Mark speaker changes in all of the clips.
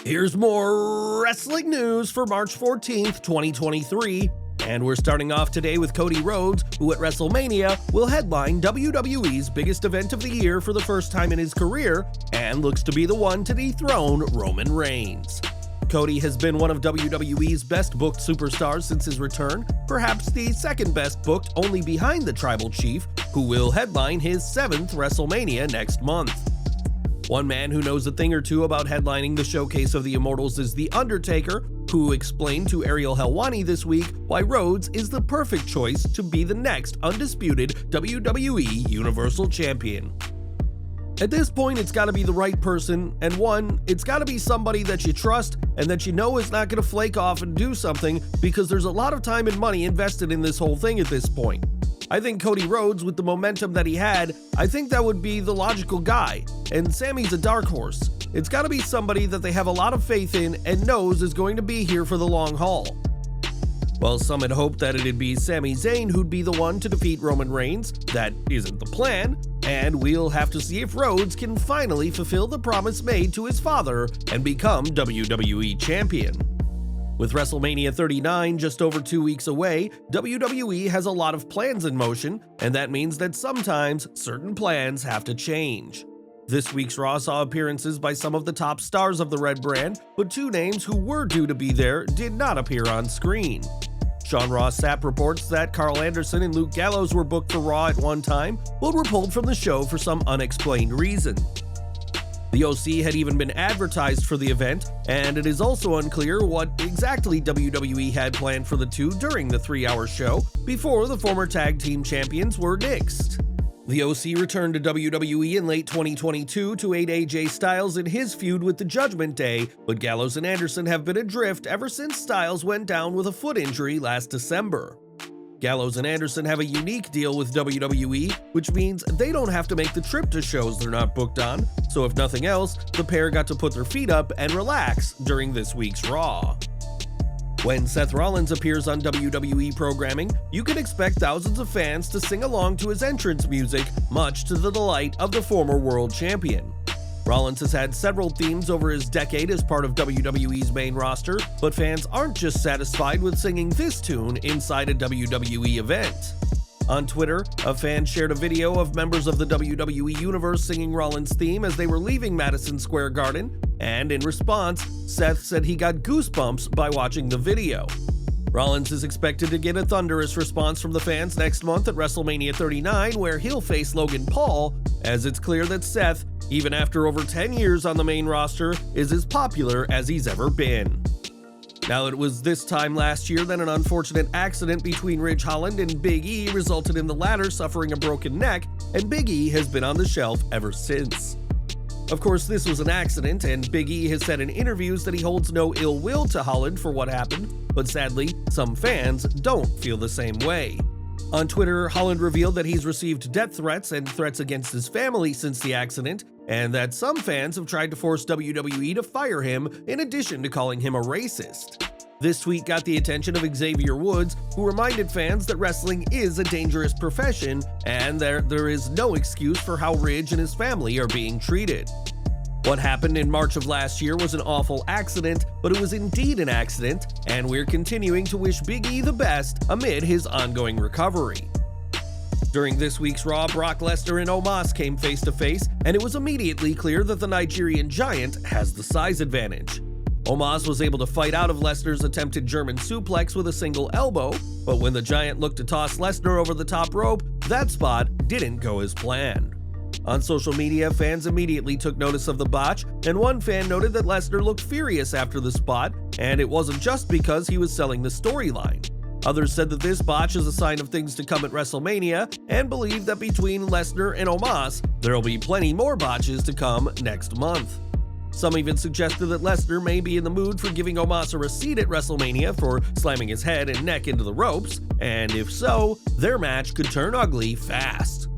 Speaker 1: Here's more wrestling news for March 14th, 2023. And we're starting off today with Cody Rhodes, who at WrestleMania will headline WWE's biggest event of the year for the first time in his career and looks to be the one to dethrone Roman Reigns. Cody has been one of WWE's best booked superstars since his return, perhaps the second best booked only behind the Tribal Chief, who will headline his 7th WrestleMania next month. One man who knows a thing or two about headlining the Showcase of the Immortals is The Undertaker, who explained to Ariel Helwani this week why Rhodes is the perfect choice to be the next undisputed WWE Universal Champion. At this point, it's gotta be the right person, and it's gotta be somebody that you trust and that you know is not gonna flake off and do something, because there's a lot of time and money invested in this whole thing at this point. I think Cody Rhodes, with the momentum that he had, I think that would be the logical guy, and Sammy's a dark horse. It's gotta be somebody that they have a lot of faith in and knows is going to be here for the long haul. While some had hoped that it'd be Sami Zayn who'd be the one to defeat Roman Reigns, that isn't the plan, and we'll have to see if Rhodes can finally fulfill the promise made to his father and become WWE Champion. With WrestleMania 39 just over 2 weeks away, WWE has a lot of plans in motion, and that means that sometimes certain plans have to change. This week's Raw saw appearances by some of the top stars of the Red brand, but two names who were due to be there did not appear on screen. Sean Ross Sapp reports that Karl Anderson and Luke Gallows were booked for Raw at one time, but were pulled from the show for some unexplained reason. The OC had even been advertised for the event, and it is also unclear what exactly WWE had planned for the two during the 3-hour show before the former tag team champions were nixed. The OC returned to WWE in late 2022 to aid AJ Styles in his feud with the Judgment Day, but Gallows and Anderson have been adrift ever since Styles went down with a foot injury last December. Gallows and Anderson have a unique deal with WWE, which means they don't have to make the trip to shows they're not booked on, so if nothing else, the pair got to put their feet up and relax during this week's Raw. When Seth Rollins appears on WWE programming, you can expect thousands of fans to sing along to his entrance music, much to the delight of the former world champion. Rollins has had several themes over his decade as part of WWE's main roster, but fans aren't just satisfied with singing this tune inside a WWE event. On Twitter, a fan shared a video of members of the WWE Universe singing Rollins' theme as they were leaving Madison Square Garden, and in response, Seth said he got goosebumps by watching the video. Rollins is expected to get a thunderous response from the fans next month at WrestleMania 39, where he'll face Logan Paul, as it's clear that Seth, even after over 10 years on the main roster, is as popular as he's ever been. Now, it was this time last year that an unfortunate accident between Ridge Holland and Big E resulted in the latter suffering a broken neck, and Big E has been on the shelf ever since. Of course, this was an accident, and Big E has said in interviews that he holds no ill will to Holland for what happened, but sadly, some fans don't feel the same way. On Twitter, Holland revealed that he's received death threats and threats against his family since the accident, and that some fans have tried to force WWE to fire him in addition to calling him a racist. This tweet got the attention of Xavier Woods, who reminded fans that wrestling is a dangerous profession and there is no excuse for how Ridge and his family are being treated. What happened in March of last year was an awful accident, but it was indeed an accident, and we're continuing to wish Big E the best amid his ongoing recovery. During this week's Raw, Brock Lesnar and Omos came face to face, and it was immediately clear that the Nigerian giant has the size advantage. Omos was able to fight out of Lesnar's attempted German suplex with a single elbow, but when the giant looked to toss Lesnar over the top rope, that spot didn't go as planned. On social media, fans immediately took notice of the botch, and one fan noted that Lesnar looked furious after the spot, and it wasn't just because he was selling the storyline. Others said that this botch is a sign of things to come at WrestleMania, and believe that between Lesnar and Omos, there'll be plenty more botches to come next month. Some even suggested that Lesnar may be in the mood for giving Omos a receipt at WrestleMania for slamming his head and neck into the ropes, and if so, their match could turn ugly fast.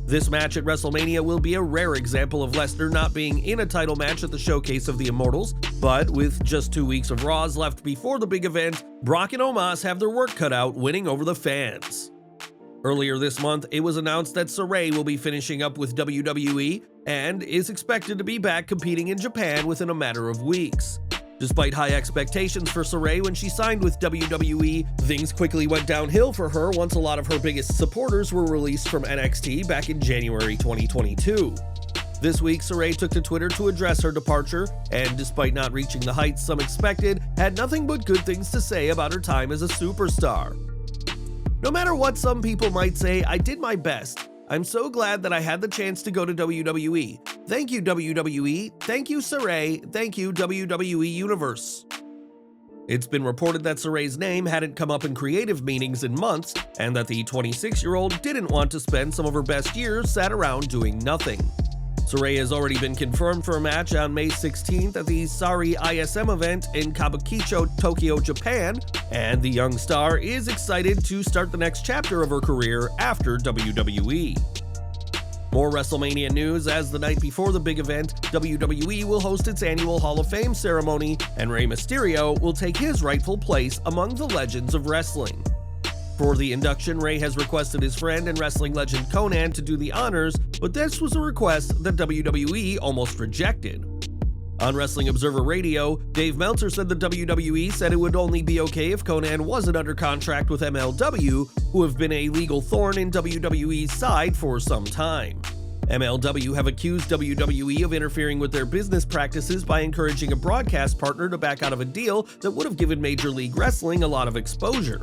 Speaker 1: This match at WrestleMania will be a rare example of Lesnar not being in a title match at the Showcase of the Immortals, but with just 2 weeks of Raws left before the big event, Brock and Omos have their work cut out winning over the fans. Earlier this month, it was announced that Saray will be finishing up with WWE and is expected to be back competing in Japan within a matter of weeks. Despite high expectations for Sarray when she signed with WWE, things quickly went downhill for her once a lot of her biggest supporters were released from NXT back in January 2022. This week, Sarray took to Twitter to address her departure, and despite not reaching the heights some expected, had nothing but good things to say about her time as a superstar. "No matter what some people might say, I did my best. I'm so glad that I had the chance to go to WWE. Thank you, WWE. Thank you, Sarray. Thank you, WWE Universe." It's been reported that Sarray's name hadn't come up in creative meetings in months, and that the 26-year-old didn't want to spend some of her best years sat around doing nothing. Sarray has already been confirmed for a match on May 16th at the Sari ISM event in Kabukicho, Tokyo, Japan, and the young star is excited to start the next chapter of her career after WWE. More WrestleMania news: as the night before the big event, WWE will host its annual Hall of Fame ceremony, and Rey Mysterio will take his rightful place among the legends of wrestling. For the induction, Rey has requested his friend and wrestling legend Konnan to do the honors, but this was a request that WWE almost rejected. On Wrestling Observer Radio, Dave Meltzer said the WWE said it would only be okay if Konnan wasn't under contract with MLW, who have been a legal thorn in WWE's side for some time. MLW have accused WWE of interfering with their business practices by encouraging a broadcast partner to back out of a deal that would have given Major League Wrestling a lot of exposure.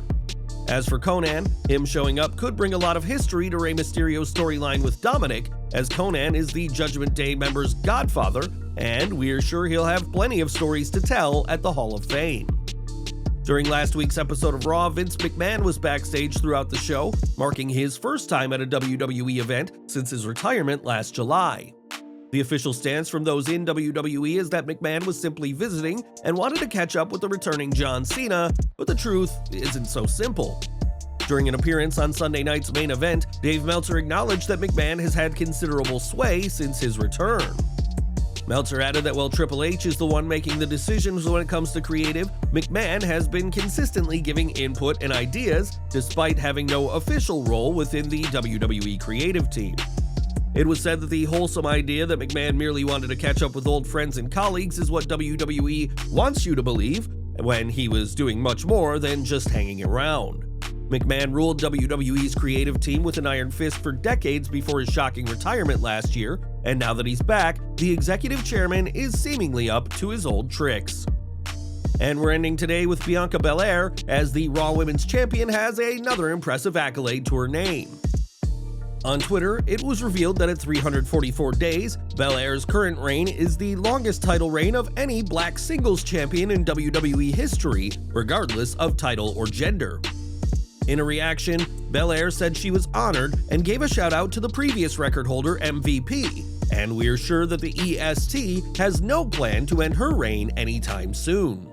Speaker 1: As for Konnan, him showing up could bring a lot of history to Rey Mysterio's storyline with Dominic, as Konnan is the Judgment Day member's godfather, and we're sure he'll have plenty of stories to tell at the Hall of Fame. During last week's episode of Raw, Vince McMahon was backstage throughout the show, marking his first time at a WWE event since his retirement last July. The official stance from those in WWE is that McMahon was simply visiting and wanted to catch up with the returning John Cena, but the truth isn't so simple. During an appearance on Sunday night's main event, Dave Meltzer acknowledged that McMahon has had considerable sway since his return. Meltzer added that while Triple H is the one making the decisions when it comes to creative, McMahon has been consistently giving input and ideas, despite having no official role within the WWE creative team. It was said that the wholesome idea that McMahon merely wanted to catch up with old friends and colleagues is what WWE wants you to believe, when he was doing much more than just hanging around. McMahon ruled WWE's creative team with an iron fist for decades before his shocking retirement last year, and now that he's back, the executive chairman is seemingly up to his old tricks. And we're ending today with Bianca Belair, as the Raw Women's Champion has another impressive accolade to her name. On Twitter, it was revealed that at 344 days, Belair's current reign is the longest title reign of any black singles champion in WWE history, regardless of title or gender. In a reaction, Belair said she was honored and gave a shout out to the previous record holder MVP, and we're sure that the EST has no plan to end her reign anytime soon.